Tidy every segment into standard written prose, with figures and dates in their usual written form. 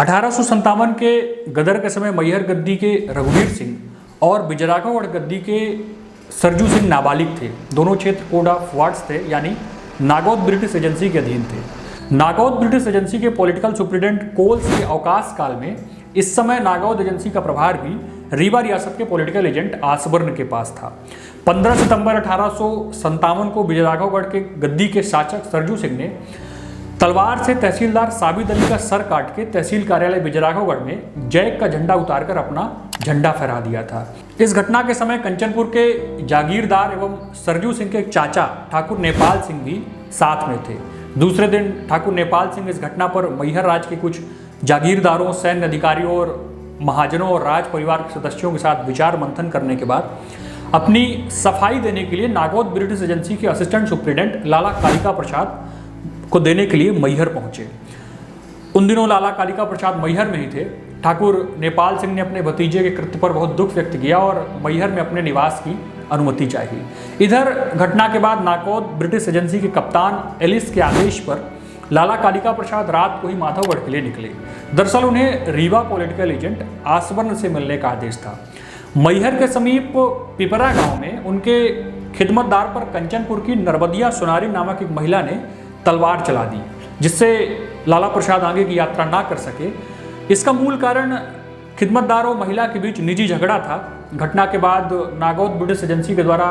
1857 के गदर के समय मैहर गद्दी के रघुवीर सिंह और बिजराघवगढ़ गद्दी के सरजू सिंह नाबालिग थे। दोनों क्षेत्र कोड ऑफ वार्ड्स थे, यानी नागौद ब्रिटिश एजेंसी के अधीन थे। नागौद ब्रिटिश एजेंसी के पॉलिटिकल सुप्रिटेंडेंट कोल्स के अवकाश काल में इस समय नागौद एजेंसी का प्रभार भी रीवा रियासत के पॉलिटिकल एजेंट आसबर्न के पास था। 15 सितंबर 1857 को बिजराघवगढ़ के गद्दी के शासक सरजू सिंह ने तलवार से तहसीलदार साबिद अली का सर काट के तहसील कार्यालय बिजराघवगढ़ में जैक का झंडा उतारकर अपना झंडा फहरा दिया था। इस घटना के समय कंचनपुर के जागीरदार एवं सरजू सिंह के एक चाचा ठाकुर नेपाल सिंह भी साथ में थे। दूसरे दिन ठाकुर नेपाल सिंह इस घटना पर मैहर राज के कुछ जागीरदारों, सैन्य अधिकारियों और महाजनों और राज परिवार के सदस्यों के साथ विचार मंथन करने के बाद अपनी सफाई देने के लिए नागौद ब्रिटिश एजेंसी के असिस्टेंट सुप्रिटेंडेंट लाला कालिका प्रसाद को देने के लिए मैहर पहुंचे। उन दिनों लाला कालिका प्रसाद मैहर में ही थे। ठाकुर नेपाल सिंह ने अपने भतीजे के कृत्य पर बहुत दुख व्यक्त किया और मैहर में अपने निवास की अनुमति चाहिए। इधर घटना के बाद नागौद ब्रिटिश एजेंसी के कप्तान एलिस के आदेश पर लाला कालिका प्रसाद रात को ही माधवगढ़ के लिए निकले। दरअसल उन्हें रीवा पॉलिटिकल एजेंट आसबर्न से मिलने का आदेश था। मैहर के समीप पिपरा गांव में उनके खिदमतदार पर कंचनपुर की नरबदिया सोनारी नामक एक महिला ने तलवार चला दी, जिससे लाला प्रसाद आगे की यात्रा ना कर सके। इसका मूल कारण खिदमतदार और महिला के बीच निजी झगड़ा था। घटना के बाद नागौद ब्रिटिश एजेंसी के द्वारा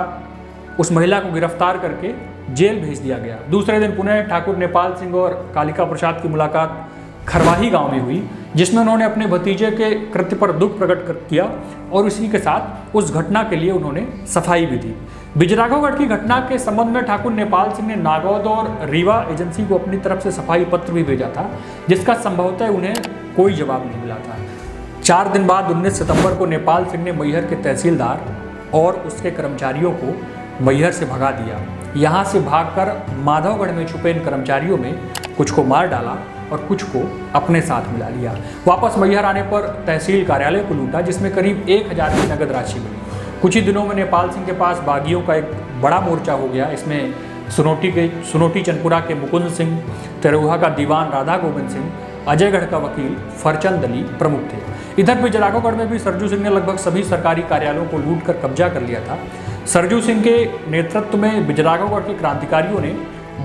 उस महिला को गिरफ्तार करके जेल भेज दिया गया। दूसरे दिन पुनः ठाकुर नेपाल सिंह और कालिका प्रसाद की मुलाकात खरवाही गांव में हुई, जिसमें उन्होंने अपने भतीजे के कृत्य पर दुख प्रकट किया और इसी के साथ उस घटना के लिए उन्होंने सफाई भी दी। बिजराघवगढ़ की घटना के संबंध में ठाकुर नेपाल सिंह ने नागौद और रीवा एजेंसी को अपनी तरफ से सफाई पत्र भी भेजा था, जिसका संभवतः उन्हें कोई जवाब नहीं मिला था। 4 दिन बाद 19 सितंबर को नेपाल सिंह ने मैहर के तहसीलदार और उसके कर्मचारियों को मैहर से भगा दिया। यहाँ से भागकर माधवगढ़ में छुपे इन कर्मचारियों में कुछ को मार डाला और कुछ को अपने साथ मिला लिया। वापस मैहर आने पर तहसील कार्यालय को लूटा, जिसमें करीब 1000 की नगद राशि मिली। कुछ ही दिनों में नेपाल सिंह के पास बागियों का एक बड़ा मोर्चा हो गया। इसमें सुनोटी चनपुरा के मुकुंद सिंह, तेरुहा का दीवान राधा गोविंद सिंह, अजयगढ़ का वकील फरचंद अली प्रमुख थे। इधर बिजराघवगढ़ में भी सरजू सिंह ने लगभग सभी सरकारी कार्यालयों को लूट कर कब्जा कर लिया था। सरजू सिंह के नेतृत्व में बिजराघवगढ़ के क्रांतिकारियों ने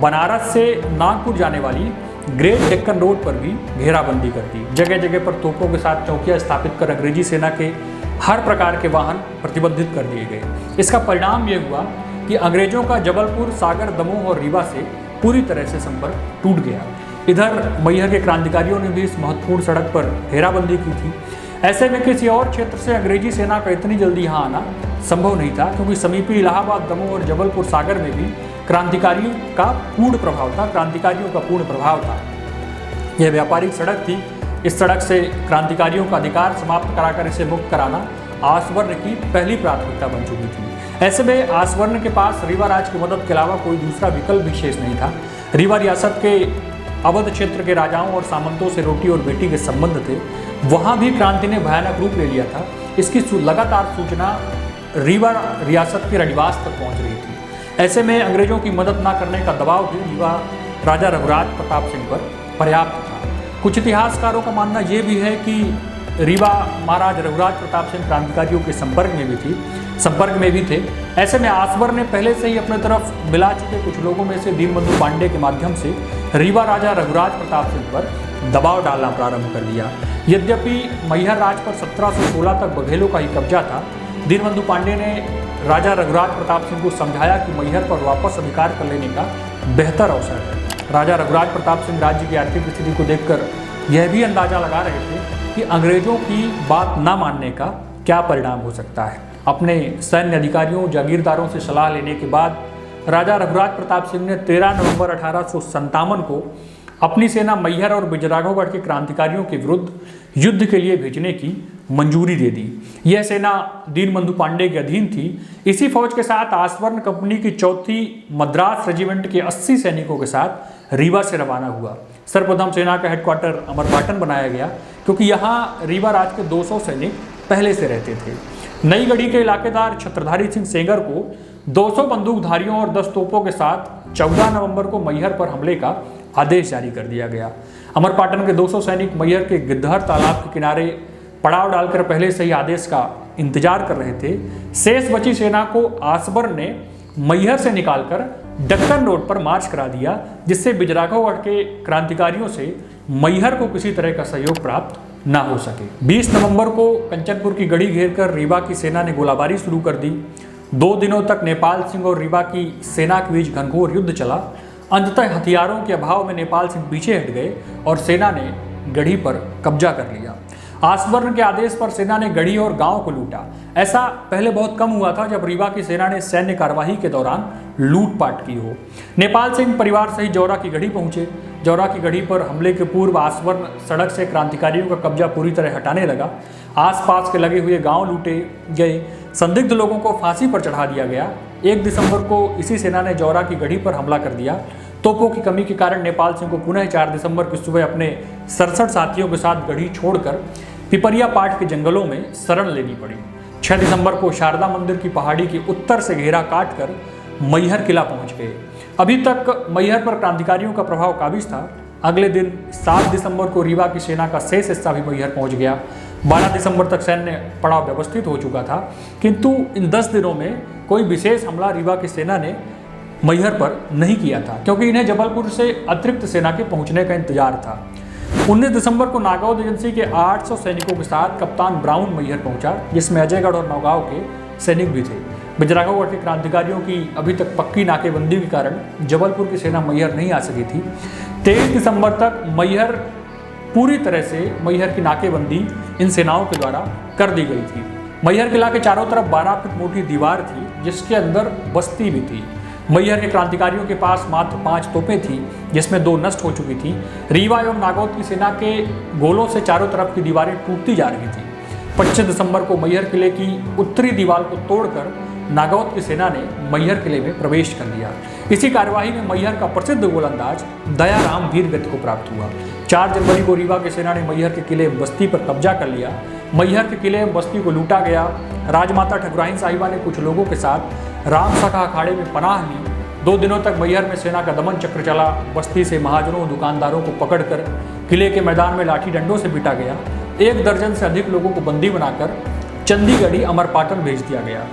बनारस से नागपुर जाने वाली ग्रेट डेक्कन रोड पर भी घेराबंदी कर दी। जगह जगह पर तोपों के साथ चौकियां स्थापित कर अंग्रेजी सेना के हर प्रकार के वाहन प्रतिबंधित कर दिए गए। इसका परिणाम यह हुआ कि अंग्रेजों का जबलपुर, सागर, दमोह और रीवा से पूरी तरह से संपर्क टूट गया। इधर मैहर के क्रांतिकारियों ने भी इस महत्वपूर्ण सड़क पर घेराबंदी की थी। ऐसे में किसी और क्षेत्र से अंग्रेजी सेना का इतनी जल्दी यहाँ आना संभव नहीं था, क्योंकि समीपी इलाहाबाद, दमोह और जबलपुर, सागर में भी क्रांतिकारियों का पूर्ण प्रभाव था। यह व्यापारिक सड़क थी। इस सड़क से क्रांतिकारियों का अधिकार समाप्त कराकर इसे मुक्त कराना आसवर्ण की पहली प्राथमिकता बन चुकी थी। ऐसे में आसवर्ण के पास रीवा राज की मदद के अलावा कोई दूसरा विकल्प विशेष नहीं था। रीवा रियासत के अवध क्षेत्र के राजाओं और सामंतों से रोटी और बेटी के संबंध थे। वहाँ भी क्रांति ने भयानक रूप ले लिया था। इसकी लगातार सूचना रीवा रियासत के रनिवास तक पहुँच रही थी। ऐसे में अंग्रेजों की मदद न करने का दबाव भी रीवा राजा रघुराज प्रताप सिंह पर पर्याप्त था। कुछ इतिहासकारों का मानना यह भी है कि रीवा महाराज रघुराज प्रताप सिंह क्रांतिकारियों के संपर्क में भी थे। ऐसे में आसबर्न ने पहले से ही अपने तरफ मिला चुके कुछ लोगों में से दीनबंधु पांडे के माध्यम से रीवा राजा रघुराज प्रताप सिंह पर दबाव डालना प्रारंभ कर दिया। यद्यपि मैहर राज पर 1716 तक बघेलों का ही कब्जा था, दीनबंधु पांडे ने राजा रघुराज प्रताप सिंह को समझाया कि मैहर पर वापस अधिकार कर लेने का बेहतर अवसर है। राजा रघुराज प्रताप सिंह राज्य की आर्थिक स्थिति को देखकर यह भी अंदाजा लगा रहे थे कि अंग्रेजों की बात न मानने का क्या परिणाम हो सकता है। अपने सैन्य अधिकारियों, जागीरदारों से सलाह लेने के बाद राजा रघुराज प्रताप सिंह ने 13 नवंबर 1857 को अपनी सेना मैहर और बिजराघवगढ़ के क्रांतिकारियों के विरुद्ध युद्ध के लिए भेजने की मंजूरी दे दी। यह सेना दीनबंधु पांडे के अधीन थी। इसी फौज के साथ आसवर्ण कंपनी की 4थी मद्रास रेजिमेंट के 80 सैनिकों के साथ रीवा से रवाना हुआ। सर्वप्रथम सेना का हेडक्वार्टर अमरपाटन बनाया गया, क्योंकि यहाँ रीवा राज के 200 सैनिक पहले से रहते थे। नई गढ़ी के इलाकेदार छत्रधारी सिंह सेंगर को 200 बंदूकधारियों और 10 तोपों के साथ 14 नवंबर को मैहर पर हमले का आदेश जारी कर दिया गया। अमरपाटन के 200 सैनिक मैहर के गिद्धर तालाब के किनारे पड़ाव डालकर पहले से ही आदेश का इंतजार कर रहे थे। शेष बची सेना को आसबर ने मैहर से निकालकर दक्कन रोड पर मार्च करा दिया, जिससे बिजराघवगढ़ के क्रांतिकारियों से मैहर को किसी तरह का सहयोग प्राप्त न हो सके। 20 नवंबर को कंचनपुर की गढ़ी घेरकर रीवा की सेना ने गोलाबारी शुरू कर दी। 2 दिनों तक नेपाल सिंह और रीवा की सेना के बीच घनघोर युद्ध चला। अंततः हथियारों के अभाव में नेपाल सिंह पीछे हट गए और सेना ने गढ़ी पर कब्जा कर लिया। आसबर्न के आदेश पर सेना ने गढ़ी और गांव को लूटा। ऐसा पहले बहुत कम हुआ था जब रीवा की सेना ने सैन्य कार्यवाही के दौरान लूटपाट की हो। नेपाल सिंह परिवार सहित जौरा की गढ़ी पहुंचे। जौरा की गढ़ी पर हमले के पूर्व आसबर्न सड़क से क्रांतिकारियों का कब्जा पूरी तरह हटाने लगा। आसपास के लगे हुए गांव लूटे गए। संदिग्ध लोगों को फांसी पर चढ़ा दिया गया। 1 दिसंबर को इसी सेना ने जौरा की गढ़ी पर हमला कर दिया। तोपों की कमी के कारण नेपाल सिंह को पुनः 4 दिसंबर की सुबह अपने 67 साथियों के साथ गढ़ी छोड़कर पिपरिया पाट के जंगलों में शरण लेनी पड़ी। 6 दिसंबर को शारदा मंदिर की पहाड़ी के उत्तर से घेरा काटकर मैहर किला पहुंच गए। अभी तक मैहर पर क्रांतिकारियों का प्रभाव काबिज था। अगले दिन 7 दिसंबर को रीवा की सेना का शेष हिस्सा भी मैहर पहुंच गया। 12 दिसंबर तक सैन्य पड़ाव व्यवस्थित हो चुका था, किंतु इन 10 दिनों में कोई विशेष हमला रीवा की सेना ने मैहर पर नहीं किया था, क्योंकि इन्हें जबलपुर से अतिरिक्त सेना के पहुंचने का इंतजार था। 19 दिसंबर को नागौद एजेंसी के 800 सैनिकों के साथ कप्तान ब्राउन मैहर पहुंचा, जिसमें अजयगढ़ और नौगांव के सैनिक भी थे। बिजराघवगढ़ के क्रांतिकारियों की अभी तक पक्की नाकेबंदी के कारण जबलपुर की सेना मैहर नहीं आ सकी थी। 23 दिसंबर तक मैहर पूरी तरह से मैहर की नाकेबंदी इन सेनाओं के द्वारा कर दी गई थी। मैहर किला के चारों तरफ 12 फीट मोटी दीवार थी, जिसके अंदर बस्ती भी थी। मैहर के क्रांतिकारियों के पास मात्र 5 तोपें थी, जिसमें 2 नष्ट हो चुकी थी। रीवा एवं नागौद की सेना के गोलों से चारों तरफ की दीवारें टूटती जा रही थी। 25 दिसंबर को मैहर किले की उत्तरी दीवार को तोड़कर नागौद की सेना ने मैहर किले में प्रवेश कर लिया। इसी कार्यवाही में मैहर का प्रसिद्ध गोलंदाज दयाराम वीर गति को प्राप्त हुआ। 4 जनवरी को रीवा की सेना ने मैहर के किले बस्ती पर कब्जा कर लिया। मैहर के किले बस्ती को लूटा गया। राजमाता ठकुराइन साहिबा ने कुछ लोगों के साथ रामसखा अखाड़े में पनाह ली। 2 दिनों तक मैहर में सेना का दमन चक्र चला। बस्ती से महाजनों दुकानदारों को पकड़कर किले के मैदान में लाठी डंडों से पीटा गया। 1 दर्जन से अधिक लोगों को बंदी बनाकर चंडीगढ़ी अमरपाटन भेज दिया गया।